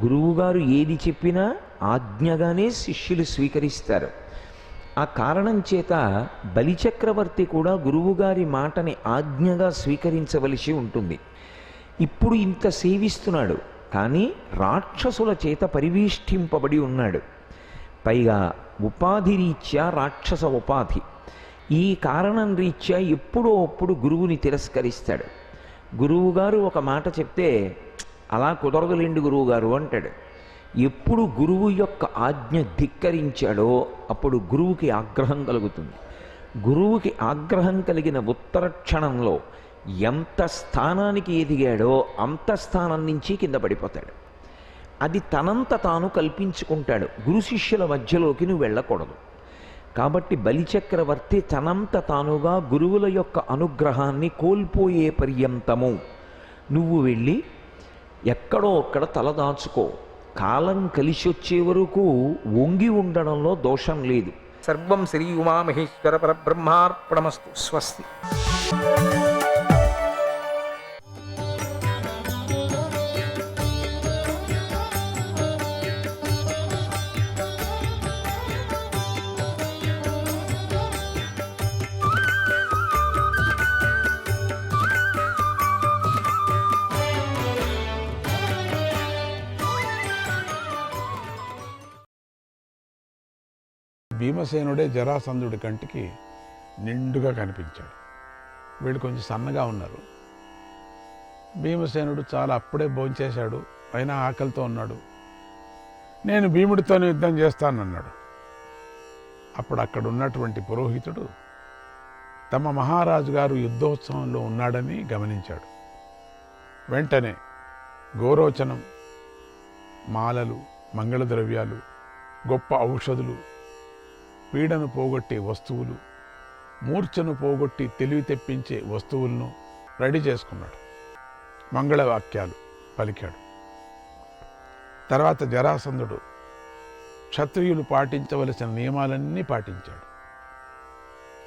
H: గురువుగారు ఏది చెప్పినా ఆజ్ఞగానే శిష్యులు స్వీకరిస్తారు. ఆ కారణం చేత బలిచక్రవర్తి కూడా గురువుగారి మాటని ఆజ్ఞగా స్వీకరించవలసి ఉంటుంది. ఇప్పుడు ఇంత సేవిస్తున్నాడు, కానీ రాక్షసుల చేత పరివేష్టింపబడి ఉన్నాడు. పైగా ఉపాధి రీత్యా రాక్షస ఉపాధి. ఈ కారణం రీత్యా ఎప్పుడో అప్పుడు గురువుని తిరస్కరిస్తాడు. గురువుగారు ఒక మాట చెప్తే అలా కుదరదులేండి గురువుగారు అంటాడు. ఎప్పుడు గురువు యొక్క ఆజ్ఞ ధిక్కరించాడో అప్పుడు గురువుకి ఆగ్రహం కలుగుతుంది. గురువుకి ఆగ్రహం కలిగిన ఉత్తర క్షణంలో ఎంత స్థానానికి ఎదిగాడో అంత స్థానం నుంచి కింద పడిపోతాడు. అది తనంత తాను కల్పించుకుంటాడు. గురు శిష్యుల మధ్యలోకి నువ్వు వెళ్ళకూడదు. కాబట్టి బలిచక్రవర్తి తనంత తానుగా గురువుల యొక్క అనుగ్రహాన్ని కోల్పోయే పర్యంతము నువ్వు వెళ్ళి ఎక్కడో అక్కడ తలదాచుకో. కాలం కలిసి వచ్చే వరకు వంగి ఉండడంలో దోషం లేదు.
I: సర్వం శ్రీ ఉమామహేశ్వర పరబ్రహ్మార్పణమస్తు. స్వస్తి.
J: భీమసేనుడే జరాసంధుడి కంటికి నిండుగా కనిపించాడు. వీళ్ళు కొంచెం సన్నగా ఉన్నారు. భీమసేనుడు చాలా అప్పుడే భోంచేశాడు, అయినా ఆకలితో ఉన్నాడు. నేను భీముడితోనే యుద్ధం చేస్తానన్నాడు. అప్పుడు అక్కడ ఉన్నటువంటి పురోహితుడు తమ మహారాజు గారు యుద్ధోత్సవంలో ఉన్నాడని గమనించాడు. వెంటనే గోరోచనం, మాలలు, మంగళద్రవ్యాలు, గొప్ప ఔషధులు, పీడను పోగొట్టే వస్తువులు, మూర్ఛను పోగొట్టి తెలివి తెప్పించే వస్తువులను రెడీ చేసుకున్నాడు. మంగళవాక్యాలు పలికాడు. తర్వాత జరాసంధుడు క్షత్రియులు పాటించవలసిన నియమాలన్నీ పాటించాడు.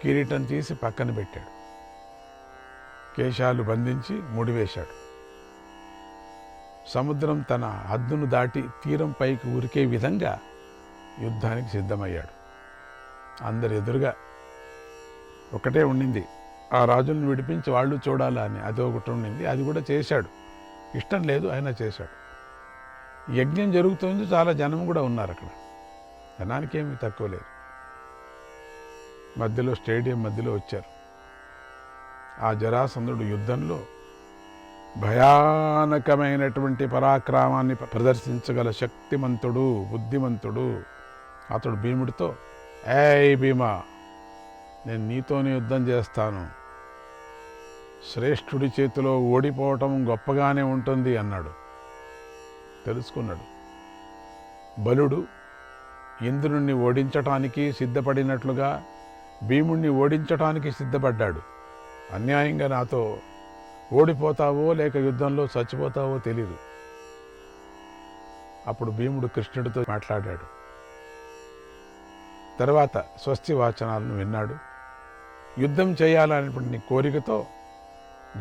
J: కిరీటం తీసి పక్కన పెట్టాడు. కేశాలు బంధించి ముడివేశాడు. సముద్రం తన హద్దును దాటి తీరం పైకి ఉరికే విధంగా యుద్ధానికి సిద్ధమయ్యాడు. అందరి ఎదురుగా ఒకటే ఉండింది, ఆ రాజులను విడిపించి వాళ్ళు చూడాలా అని. అది ఒకటి ఉండింది, అది కూడా చేశాడు. ఇష్టం లేదు, అయినా చేశాడు. యజ్ఞం జరుగుతుంది, చాలా జనం కూడా ఉన్నారు అక్కడ. జనానికి ఏమీ తక్కువ లేదు. మధ్యలో స్టేడియం మధ్యలో వచ్చారు. ఆ జరాసంధుడు యుద్ధంలో భయానకమైనటువంటి పరాక్రమాన్ని ప్రదర్శించగల శక్తిమంతుడు, బుద్ధిమంతుడు. అతడు భీముడితో, ఏయ్ భీమా, నేను నీతోనే యుద్ధం చేస్తాను, శ్రేష్ఠుడి చేతిలో ఓడిపోవటం గొప్పగానే ఉంటుంది అన్నాడు. తెలుసుకున్నాడు. బలుడు ఇంద్రుణ్ణి ఓడించటానికి సిద్ధపడినట్లుగా భీముణ్ణి ఓడించటానికి సిద్ధపడ్డాడు. అన్యాయంగా నాతో ఓడిపోతావో లేక యుద్ధంలో చచ్చిపోతావో తెలీదు. అప్పుడు భీముడు కృష్ణుడితో మాట్లాడాడు. తర్వాత స్వస్తి వాచనాలను విన్నాడు. యుద్ధం చేయాలనేటువంటి కోరికతో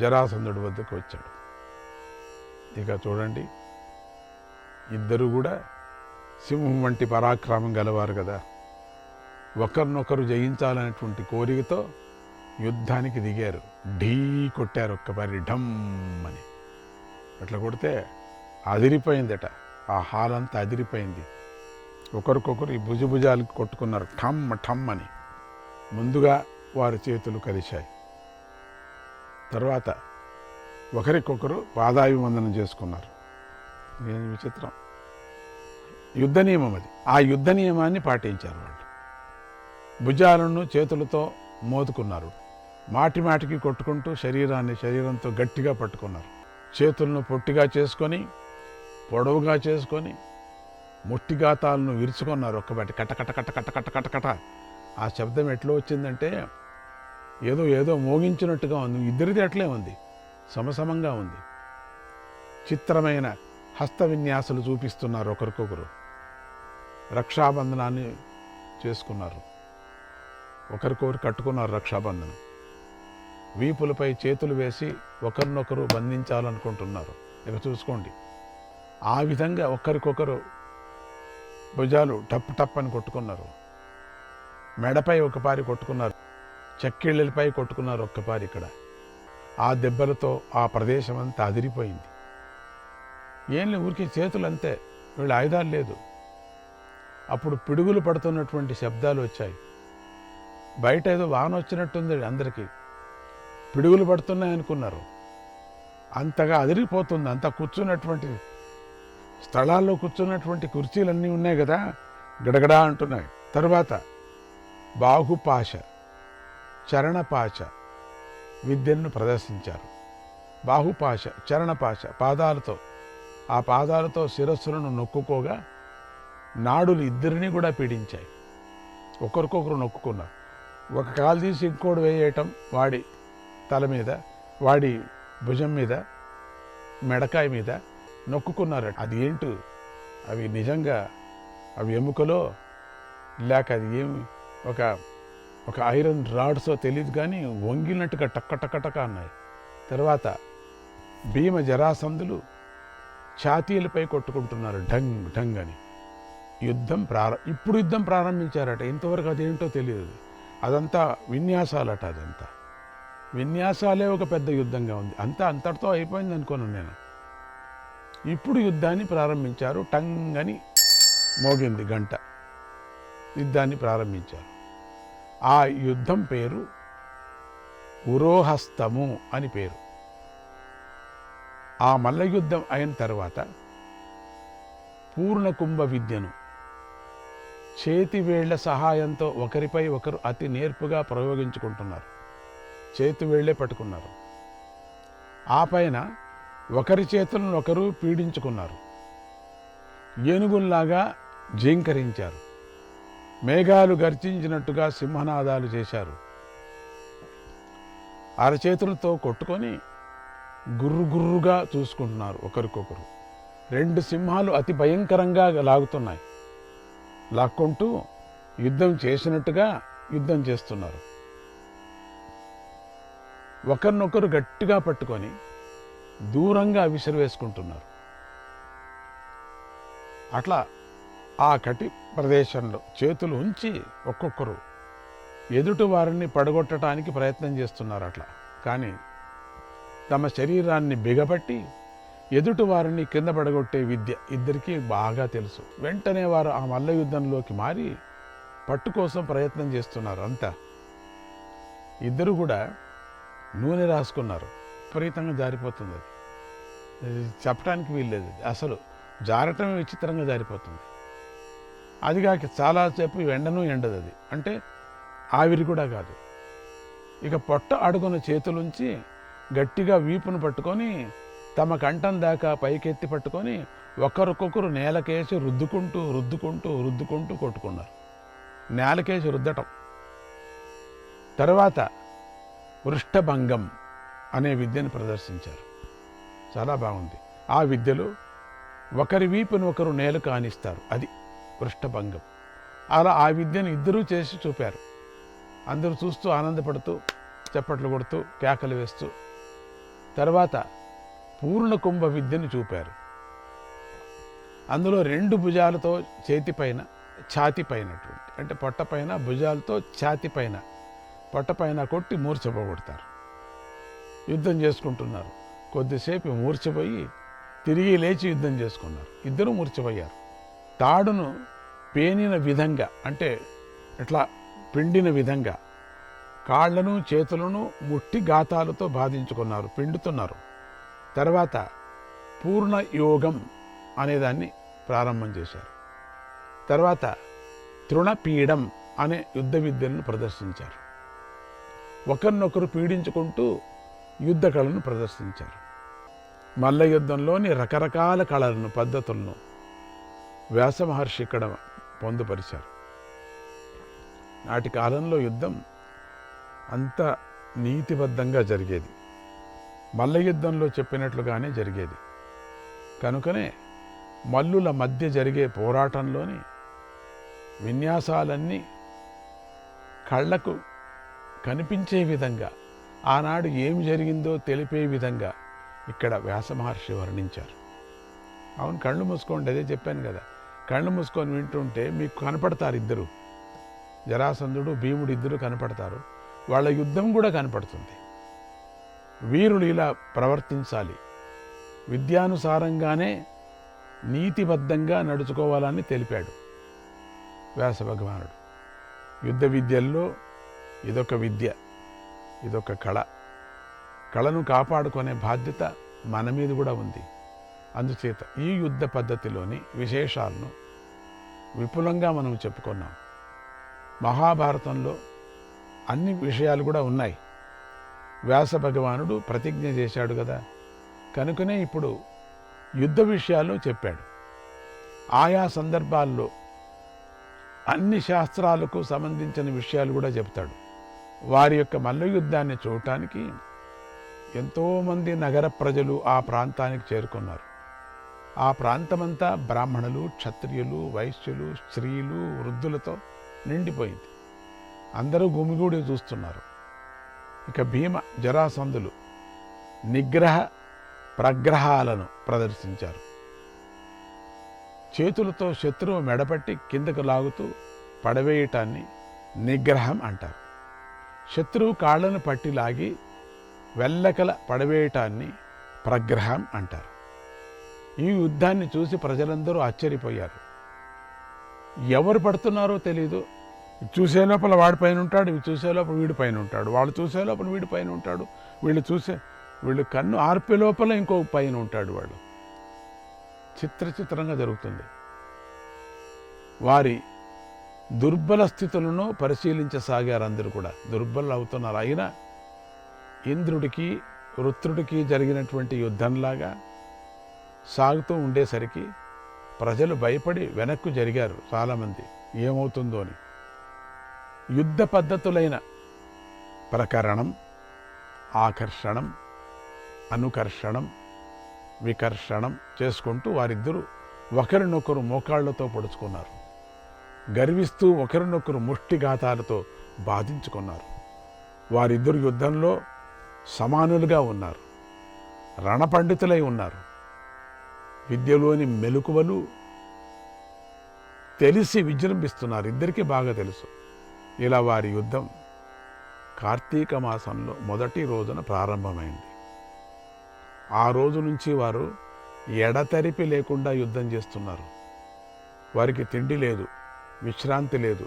J: జరాసంధుడి వద్దకు వచ్చాడు. ఇక చూడండి, ఇద్దరు కూడా సింహం వంటి పరాక్రమం గలవారు కదా. ఒకరినొకరు జయించాలనేటువంటి కోరికతో యుద్ధానికి దిగారు. ఢీ కొట్టారు, ఒక్కసారి ఢమ్ అని. అట్లా కొడితే అదిరిపోయిందట. ఆ హాల్ అంతా అదిరిపోయింది. ఒకరికొకరు ఈ భుజాలకు కొట్టుకున్నారు, ఠమ్ ఠమ్ అని. ముందుగా వారి చేతులు కలిశాయి. తర్వాత ఒకరికొకరు పాదాభివందనం చేసుకున్నారు. నేను విచిత్రం, యుద్ధ నియమం అది. ఆ యుద్ధ నియమాన్ని పాటించారు వాళ్ళు. భుజాలను చేతులతో మోదుకున్నారు. మాటి మాటికి కొట్టుకుంటూ శరీరంతో గట్టిగా పట్టుకున్నారు. చేతులను పొట్టిగా చేసుకొని, పొడవుగా చేసుకొని, ముష్టిగాతాలను విరుచుకున్నారు. ఒక్కబట్టి కట కట కట కట కట కట కట. ఆ శబ్దం ఎట్లా వచ్చిందంటే ఏదో మోగించినట్టుగా ఉంది. ఇద్దరిది అట్లే ఉంది, సమసమంగా ఉంది. చిత్రమైన హస్త విన్యాసాలు చూపిస్తున్నారు ఒకరికొకరు. రక్షాబంధనాన్ని చేసుకున్నారు. ఒకరికొకరు కట్టుకున్నారు రక్షాబంధనం. వీపులపై చేతులు వేసి ఒకరినొకరు బంధించాలనుకుంటున్నారు. ఇక చూసుకోండి, ఆ విధంగా ఒకరికొకరు భుజాలు టప్ టప్ అని కొట్టుకున్నారు. మెడపై ఒకపారి కొట్టుకున్నారు, చెక్కిళ్ళపై కొట్టుకున్నారు ఒక్కపారి. ఇక్కడ ఆ దెబ్బలతో ఆ ప్రదేశం అంతా అదిరిపోయింది. ఏం లేదు, ఊరికి చేతులు అంతే, వీళ్ళు ఆయుధాలు లేదు. అప్పుడు పిడుగులు పడుతున్నటువంటి శబ్దాలు వచ్చాయి. బయట ఏదో వాన వచ్చినట్టుంది అందరికీ. పిడుగులు పడుతున్నాయనుకున్నారు. అంతగా అదిరిపోతుంది. అంతా కూర్చున్నటువంటి స్థలాల్లో కూర్చున్నటువంటి కుర్చీలన్నీ ఉన్నాయి కదా, గడగడా అంటున్నాయి. తర్వాత బాహుపాశ, చరణపాశ విద్యను ప్రదర్శించారు. బాహుపాశ, చరణపాశ పాదాలతో, ఆ పాదాలతో శిరస్సులను నొక్కుకోగా నాడులు ఇద్దరిని కూడా పీడించాయి. ఒకరికొకరు నొక్కుకున్నారు. ఒక కాలు తీసి ఇంకోటి వేయటం, వాడి తల మీద, వాడి భుజం మీద, మెడకాయ మీద, నొక్కుకున్నారట. అది ఏంటో, అవి నిజంగా అవి ఎముకలో లేక అది ఏమి ఒక ఒక ఐరన్ రాడ్సో తెలియదు, కానీ వంగినట్టుగా టక్క టక్క టక్క అన్నాయి. తర్వాత భీమ జరాసంధులు ఛాతీలపై కొట్టుకుంటున్నారు ఢంగ్ ఢంగ్ అని. ఇప్పుడు యుద్ధం ప్రారంభించారట. ఇంతవరకు అదేంటో తెలియదు. అదంతా విన్యాసాలట. అదంతా విన్యాసాలే ఒక పెద్ద యుద్ధంగా ఉంది. అంతటితో అయిపోయింది అనుకున్నాను నేను. ఇప్పుడు యుద్ధాన్ని ప్రారంభించారు. టంగ్ అని మోగింది గంట. యుద్ధాన్ని ప్రారంభించారు. ఆ యుద్ధం పేరు ఉరోహస్తము అని పేరు. ఆ మల్ల యుద్ధం అయిన తర్వాత పూర్ణకుంభ విద్యను చేతివేళ్ల సహాయంతో ఒకరిపై ఒకరు అతి నేర్పుగా ప్రయోగించుకుంటున్నారు. చేతివేళ్లే పట్టుకున్నారు. ఆ పైన ఒకరి చేతులను ఒకరు పీడించుకున్నారు. ఏనుగుల్లాగా జీంకరించారు. మేఘాలు గర్జించినట్టుగా సింహనాదాలు చేశారు. అరచేతులతో కొట్టుకొని గుర్రుగా చూసుకుంటున్నారు ఒకరికొకరు. 2 సింహాలు అతి భయంకరంగా లాగుతున్నాయి. లాక్కుంటూ యుద్ధం చేసినట్టుగా యుద్ధం చేస్తున్నారు. ఒకరినొకరు గట్టిగా పట్టుకొని దూరంగా విసిరివేసుకుంటున్నారు. అట్లా ఆ కటి ప్రదేశంలో చేతులు ఉంచి ఒక్కొక్కరు ఎదుటి వారిని పడగొట్టడానికి ప్రయత్నం చేస్తున్నారు. అట్లా కానీ తమ శరీరాన్ని బిగపట్టి ఎదుటి వారిని కింద పడగొట్టే విద్య ఇద్దరికీ బాగా తెలుసు. వెంటనే వారు ఆ మల్ల యుద్ధంలోకి మారి పట్టు కోసం ప్రయత్నం చేస్తున్నారు. అంతా ఇద్దరు కూడా నూనె రాసుకున్నారు. విపరీతంగా జారిపోతుంది. అది చెప్పడానికి వీల్లేదు. అసలు జారటమే విచిత్రంగా జారిపోతుంది. అదిగాక చాలాసేపు ఎండను ఎండదు. అది అంటే ఆవిరి కూడా కాదు. ఇక పొట్ట అడుగున చేతులుంచి గట్టిగా వీపును పట్టుకొని తమ కంఠం దాకా పైకెత్తి పట్టుకొని ఒకరికొకరు నేలకేసి రుద్దుకుంటూ కొట్టుకున్నారు. నేలకేసి రుద్దటం. తర్వాత వృష్టభంగం అనే విద్యను ప్రదర్శించారు. చాలా బాగుంది. ఆ విద్యలో ఒకరి వీపును ఒకరు నేల కానిస్తారు. అది వృష్టభంగం. అలా ఆ విద్యను ఇద్దరూ చేసి చూపారు. అందరూ చూస్తూ ఆనందపడుతూ చప్పట్లు కొడుతూ కేకలు వేస్తూ. తర్వాత పూర్ణకుంభ విద్యను చూపారు. అందులో 2 భుజాలతో చేతిపైన ఛాతిపైనటువంటి అంటే పొట్టపైన భుజాలతో ఛాతిపైన పొట్టపైన కొట్టి మూర్ఛపోగొడతారు. యుద్ధం చేసుకుంటున్నారు. కొద్దిసేపు మూర్ఛపోయి తిరిగి లేచి యుద్ధం చేసుకున్నారు. ఇద్దరు మూర్ఛపోయారు. తాడును పేనిన విధంగా అంటే ఇట్లా పిండిన విధంగా కాళ్లను చేతులను ముట్టి గాతాలతో బాధించుకున్నారు, పిండుతున్నారు. తర్వాత పూర్ణ యోగం అనేదాన్ని ప్రారంభం చేశారు. తర్వాత తృణపీడం అనే యుద్ధ విద్యలను ప్రదర్శించారు. ఒకరినొకరు పీడించుకుంటూ యుద్ధ కళను ప్రదర్శించారు. మల్ల యుద్ధంలోని రకరకాల కళలను పద్ధతులను వ్యాస మహర్షి ఇక్కడ పొందుపరిచారు. నాటి కాలంలో యుద్ధం అంత నీతిబద్ధంగా జరిగేది. మల్ల యుద్ధంలో చెప్పినట్లుగానే జరిగేది. కనుకనే మల్లుల మధ్య జరిగే పోరాటంలోని విన్యాసాలన్నీ కళ్ళకు కనిపించే విధంగా, ఆనాడు ఏం జరిగిందో తెలిపే విధంగా ఇక్కడ వ్యాస మహర్షి వర్ణించారు. అవును, కళ్ళు మూసుకోండి, అదే చెప్పాను కదా. కళ్ళు మూసుకొని వింటుంటే మీకు కనపడతారు ఇద్దరు. జరాసంధుడు భీముడు ఇద్దరు కనపడతారు. వాళ్ళ యుద్ధం కూడా కనపడుతుంది. వీరులు ఇలా ప్రవర్తించాలి, విద్యానుసారంగానే నీతిబద్ధంగా నడుచుకోవాలని తెలిపాడు వ్యాస భగవానుడు. యుద్ధ విద్యల్లో ఇదొక విద్య, ఇదొక కళ. కళను కాపాడుకునే బాధ్యత మన మీద కూడా ఉంది. అందుచేత ఈ యుద్ధ పద్ధతిలోని విశేషాలను విపులంగా మనం చెప్పుకున్నాం. మహాభారతంలో అన్ని విషయాలు కూడా ఉన్నాయి. వ్యాస భగవానుడు ప్రతిజ్ఞ చేశాడు కదా, కనుకనే ఇప్పుడు యుద్ధ విషయాలు చెప్పాడు. ఆయా సందర్భాల్లో అన్ని శాస్త్రాలకు సంబంధించిన విషయాలు కూడా చెప్తాడు. వారి యొక్క మల్ల యుద్ధాన్ని చూడటానికి ఎంతోమంది నగర ప్రజలు ఆ ప్రాంతానికి చేరుకున్నారు. ఆ ప్రాంతమంతా బ్రాహ్మణులు, క్షత్రియులు, వైశ్యులు, స్త్రీలు, వృద్ధులతో నిండిపోయింది. అందరూ గుమిగూడి చూస్తున్నారు. ఇక భీమ జరాసంధులు నిగ్రహ ప్రగ్రహాలను ప్రదర్శించారు. చేతులతో శత్రువు మెడపట్టి కిందకు లాగుతూ పడవేయటాన్ని నిగ్రహం అంటారు. శత్రువు కాళ్లను పట్టి లాగి వెల్లకల పడవేయటాన్ని ప్రగ్రహం అంటారు. ఈ యుద్ధాన్ని చూసి ప్రజలందరూ ఆశ్చర్యపోయారు. ఎవరు పడుతున్నారో తెలీదు. చూసే లోపల వాడి పైన ఉంటాడు, ఇవి చూసే లోపల వీడి పైన ఉంటాడు, వాళ్ళు చూసే లోపల వీడి పైన ఉంటాడు, వీళ్ళు కన్ను ఆర్పే లోపల ఇంకో పైన ఉంటాడు వాడు. చిత్రంగా జరుగుతుంది. వారి దుర్బల స్థితులను పరిశీలించసాగారు. అందరూ కూడా దుర్బలు అవుతున్నారు. అయినా ఇంద్రుడికి వృత్రుడికి జరిగినటువంటి యుద్ధంలాగా సాగుతూ ఉండేసరికి ప్రజలు భయపడి వెనక్కు జరిగారు చాలామంది, ఏమవుతుందో అని. యుద్ధ పద్ధతులైన ప్రకరణం, ఆకర్షణం, అనుకర్షణం, వికర్షణం చేసుకుంటూ వారిద్దరూ ఒకరినొకరు మోకాళ్లతో పొడుచుకున్నారు. గర్విస్తూ ఒకరినొకరు ముష్టిఘాతాలతో బాధించుకున్నారు. వారిద్దరు యుద్ధంలో సమానులుగా ఉన్నారు. రణపండితులై ఉన్నారు. విద్యలోని మెలకువలు తెలిసి విజృంభిస్తున్నారు. ఇద్దరికీ బాగా తెలుసు. ఇలా వారి యుద్ధం కార్తీక మాసంలో మొదటి రోజున ప్రారంభమైంది. ఆ రోజు నుంచి వారు ఎడతెరిపి లేకుండా యుద్ధం చేస్తున్నారు. వారికి తిండి లేదు, విశ్రాంతి లేదు.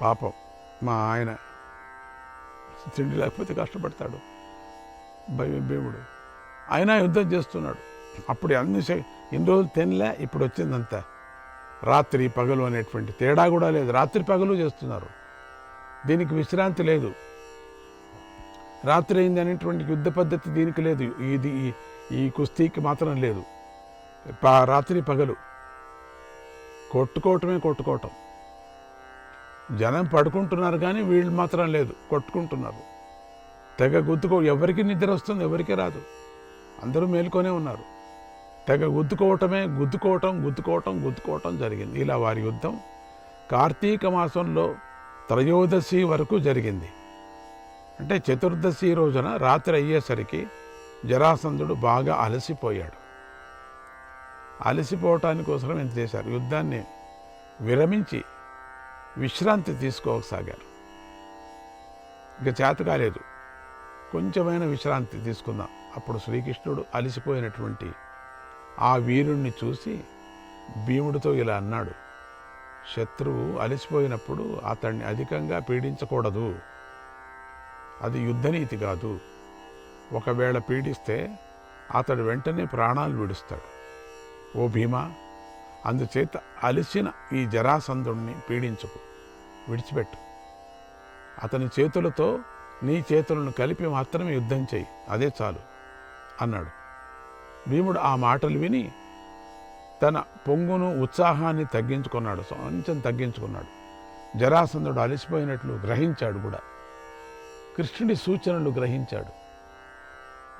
J: పాపం మా ఆయన తిండి లేకపోతే కష్టపడతాడు భీముడు. అయినా యుద్ధం చేస్తున్నాడు. అప్పుడు ఎన్ని రోజులు తినలే, ఇప్పుడు వచ్చిందంతా. రాత్రి పగలు అనేటువంటి తేడా కూడా లేదు. రాత్రి పగలు చేస్తున్నారు. దీనికి విశ్రాంతి లేదు. రాత్రి అయింది అనేటువంటి యుద్ధ పద్ధతి దీనికి లేదు. ఈ కుస్తీకి మాత్రం లేదు. రాత్రి పగలు కొట్టుకోవటం. జనం పడుకుంటున్నారు కానీ వీళ్ళు మాత్రం లేదు, కొట్టుకుంటున్నారు. తెగ ఎవరికి నిద్ర వస్తుంది, ఎవరికి రాదు. అందరూ మేలుకొనే ఉన్నారు. తెగ గుద్దుకోవటం జరిగింది. ఇలా వారి యుద్ధం కార్తీక మాసంలో త్రయోదశి వరకు జరిగింది. అంటే చతుర్దశి రోజున రాత్రి అయ్యేసరికి జరాసంధుడు బాగా అలసిపోయాడు. అలసిపోవటానికోసం ఎంత చేశారు, యుద్ధాన్ని విరమించి విశ్రాంతి తీసుకోసాగారు. ఇక చేత కాలేదు, కొంచెమైన విశ్రాంతి తీసుకుందాం. అప్పుడు శ్రీకృష్ణుడు అలసిపోయినటువంటి ఆ వీరుణ్ణి చూసి భీముడితో ఇలా అన్నాడు, శత్రువు అలసిపోయినప్పుడు అతన్ని అధికంగా పీడించకూడదు. అది యుద్ధనీతి కాదు. ఒకవేళ పీడిస్తే అతడు వెంటనే ప్రాణాలు విడుస్తాడు. ఓ భీమా, అందుచేత అలసిన ఈ జరాసంధుణ్ణి పీడించకు, విడిచిపెట్టు. అతని చేతులతో నీ చేతులను కలిపి మాత్రమే యుద్ధం చేయి, అదే చాలు అన్నాడు. భీముడు ఆ మాటలు విని తన పొంగును ఉత్సాహాన్ని కొంచెం తగ్గించుకున్నాడు. జరాసంధుడు అలసిపోయినట్లు గ్రహించాడు కూడా. కృష్ణుడి సూచనలు గ్రహించాడు.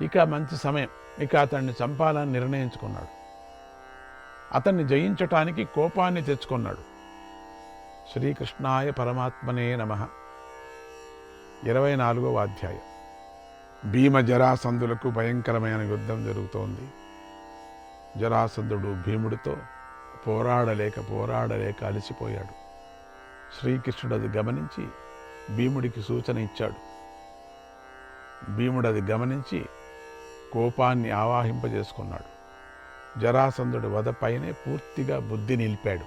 J: ఇక మంచి సమయం, ఇక అతన్ని చంపాలని నిర్ణయించుకున్నాడు. అతన్ని జయించటానికి కోపాన్ని తెచ్చుకున్నాడు. శ్రీకృష్ణాయ పరమాత్మనే నమః. 24వ అధ్యాయం. భీమ జరాసంధులకు భయంకరమైన యుద్ధం జరుగుతోంది. జరాసంధుడు భీముడితో పోరాడలేక అలసిపోయాడు. శ్రీకృష్ణుడు అది గమనించి భీముడికి సూచన ఇచ్చాడు. భీముడు అది గమనించి కోపాన్ని ఆవాహింపజేసుకున్నాడు. జరాసంధుడి వధపైనే పూర్తిగా బుద్ధి నిలిపాడు.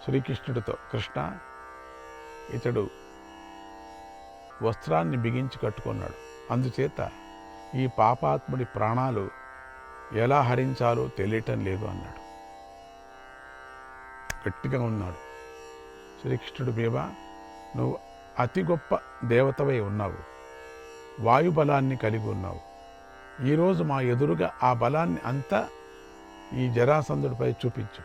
J: శ్రీకృష్ణుడితో, కృష్ణ, ఇతడు వస్త్రాన్ని బిగించి కట్టుకున్నాడు. అందుచేత ఈ పాపాత్ముడి ప్రాణాలు ఎలా హరించాలో తెలియటం లేదు అన్నాడు. గట్టిగా ఉన్నాడు. శ్రీకృష్ణుడు, భీమా, నువ్వు అతి గొప్ప దేవతవై ఉన్నావు, వాయుబలాన్ని కలిగి ఉన్నావు. ఈరోజు మా ఎదురుగా ఆ బలాన్ని అంతా ఈ జరాసంధుడిపై చూపించు.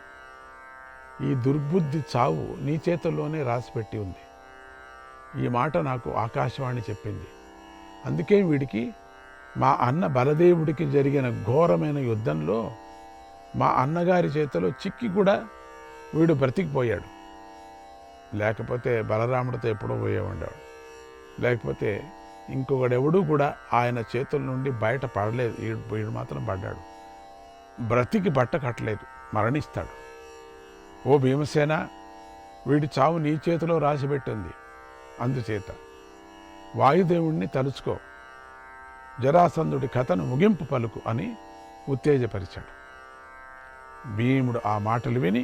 J: ఈ దుర్బుద్ధి చావు నీ చేతుల్లోనే రాసిపెట్టి ఉంది. ఈ మాట నాకు ఆకాశవాణి చెప్పింది. అందుకే వీడికి మా అన్న బలదేవుడికి జరిగిన ఘోరమైన యుద్ధంలో మా అన్నగారి చేతిలో చిక్కి కూడా వీడు బ్రతికిపోయాడు. లేకపోతే బలరాముడితో ఎప్పుడో పోయేవాడు. లేకపోతే ఇంకొకడెవడూ కూడా ఆయన చేతుల నుండి బయట పడలేదు. వీడు మాత్రం పడ్డాడు. బ్రతికి బట్ట కట్టలేదు, మరణిస్తాడు. ఓ భీమసేన, వీడి చావు నీ చేతిలో రాసిపెట్టింది. అందుచేత వాయుదేవుణ్ణి తలుచుకో, జరాసంధుడి కథను ముగింపు పలుకు అని ఉత్తేజపరిచాడు. భీముడు ఆ మాటలు విని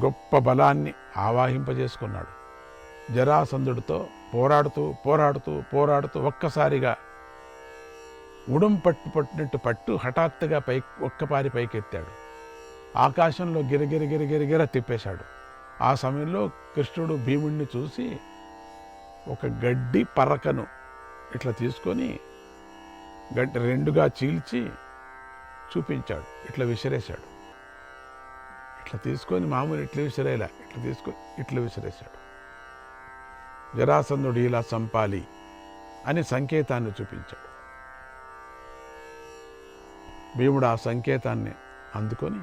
J: గొప్ప బలాన్ని ఆవాహింపజేసుకున్నాడు. జరాసంధుడితో పోరాడుతూ పోరాడుతూ పోరాడుతూ ఒక్కసారిగా ఉడం పట్టినట్టు హఠాత్తుగా ఒక్కపారి పైకెత్తాడు. ఆకాశంలో గిరగిర తిప్పేశాడు. ఆ సమయంలో కృష్ణుడు భీముడిని చూసి ఒక గడ్డి పరకను ఇట్లా తీసుకొని గడ్డి రెండుగా చీల్చి చూపించాడు. ఇట్లా విసిరేశాడు. ఇట్లా తీసుకొని మామూలు ఇట్లా విసిరేలా, ఇట్లా తీసుకొని ఇట్లా విసిరేశాడు. జరాసంధుడు ఇలా చంపాలి అని సంకేతాన్ని చూపించాడు. భీముడు ఆ సంకేతాన్ని అందుకొని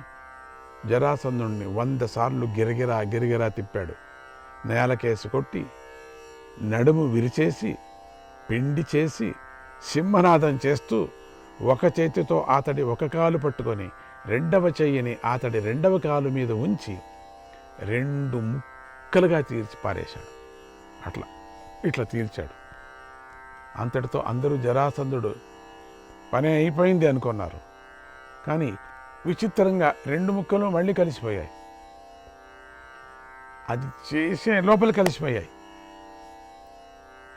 J: జరాసంధుడిని 100 సార్లు గిరగిరా తిప్పాడు. నేలకేసి కొట్టి నడుము విరిచేసి పిండి చేసి సింహనాదం చేస్తూ ఒక చేతితో అతడి ఒక కాలు పట్టుకొని రెండవ చెయ్యిని అతడి రెండవ కాలు మీద ఉంచి 2 ముక్కలుగా తీర్చి పారేశాడు. ఇట్లా తీర్చాడు. అంతటితో అందరూ జరాసంధుడు పని అయిపోయింది అనుకున్నారు. కానీ విచిత్రంగా 2 ముక్కలు మళ్ళీ కలిసిపోయాయి. అది చేసే లోపల కలిసిపోయాయి.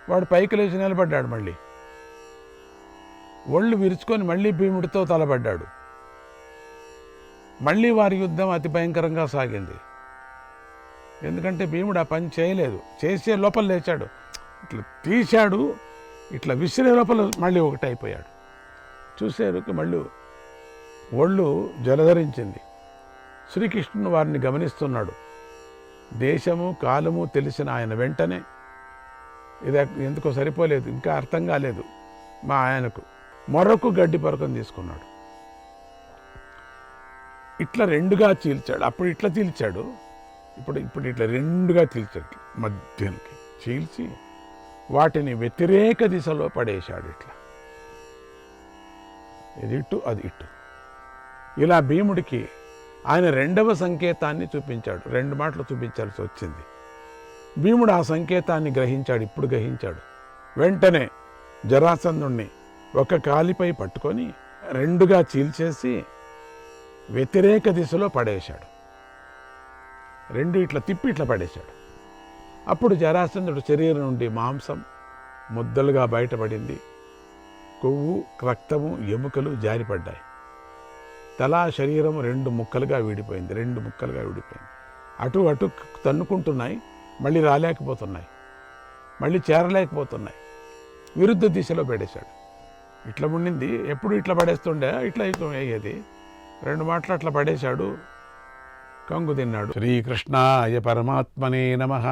J: వాడు పైకి లేచి నిలబడ్డాడు. మళ్ళీ ఒళ్ళు విరుచుకొని మళ్ళీ భీముడితో తలబడ్డాడు. మళ్ళీ వారి యుద్ధం అతి భయంకరంగా సాగింది. ఎందుకంటే భీముడు ఆ పని చేయలేదు. చేసే లోపల లేచాడు, ఇట్లా తీశాడు, ఇట్లా విసిరే లోపల మళ్ళీ ఒకటైపోయాడు. చూసేరుకి మళ్ళీ ఒళ్ళు జలధరించింది. శ్రీకృష్ణుడు వారిని గమనిస్తున్నాడు. దేశము కాలము తెలిసిన ఆయన వెంటనే ఇది ఎందుకో సరిపోలేదు, ఇంకా అర్థం కాలేదు మా ఆయనకు, మరొక గడ్డి పరకం తీసుకున్నాడు. ఇట్లా 2గా చీల్చాడు. అప్పుడు ఇట్లా చీల్చాడు, ఇప్పుడు ఇట్లా 2గా చీల్చాడు. మధ్యానికి చీల్చి వాటిని వ్యతిరేక దిశలో పడేశాడు. ఇట్లా ఇది ఇటు అది ఇటు. ఇలా భీముడికి ఆయన 2వ సంకేతాన్ని చూపించాడు. 2 మాటలు చూపించాల్సి వచ్చింది. భీముడు ఆ సంకేతాన్ని గ్రహించాడు. ఇప్పుడు గ్రహించాడు. వెంటనే జరాసంధుణ్ణి ఒక కాలిపై పట్టుకొని 2గా చీల్చేసి వ్యతిరేక దిశలో పడేశాడు. 2 ఇట్లా తిప్పి ఇట్లా పడేశాడు. అప్పుడు జరాసంధుడు శరీరం నుండి మాంసం ముద్దలుగా బయటపడింది. కొవ్వు, రక్తము, ఎముకలు జారిపడ్డాయి. తలా శరీరం 2 ముక్కలుగా విడిపోయింది. అటు అటు తన్నుకుంటున్నాయి, మళ్ళీ రాలేకపోతున్నాయి, మళ్ళీ చేరలేకపోతున్నాయి. విరుద్ధ దిశలో పడేశాడు. ఇట్లా ఉండింది, ఎప్పుడు ఇట్లా పడేస్తుండే, ఇట్లా అయ్యేది. 2 మాటలు అట్లా పడేశాడు. కంగు తిన్నాడు. శ్రీకృష్ణాయ పరమాత్మనే నమః.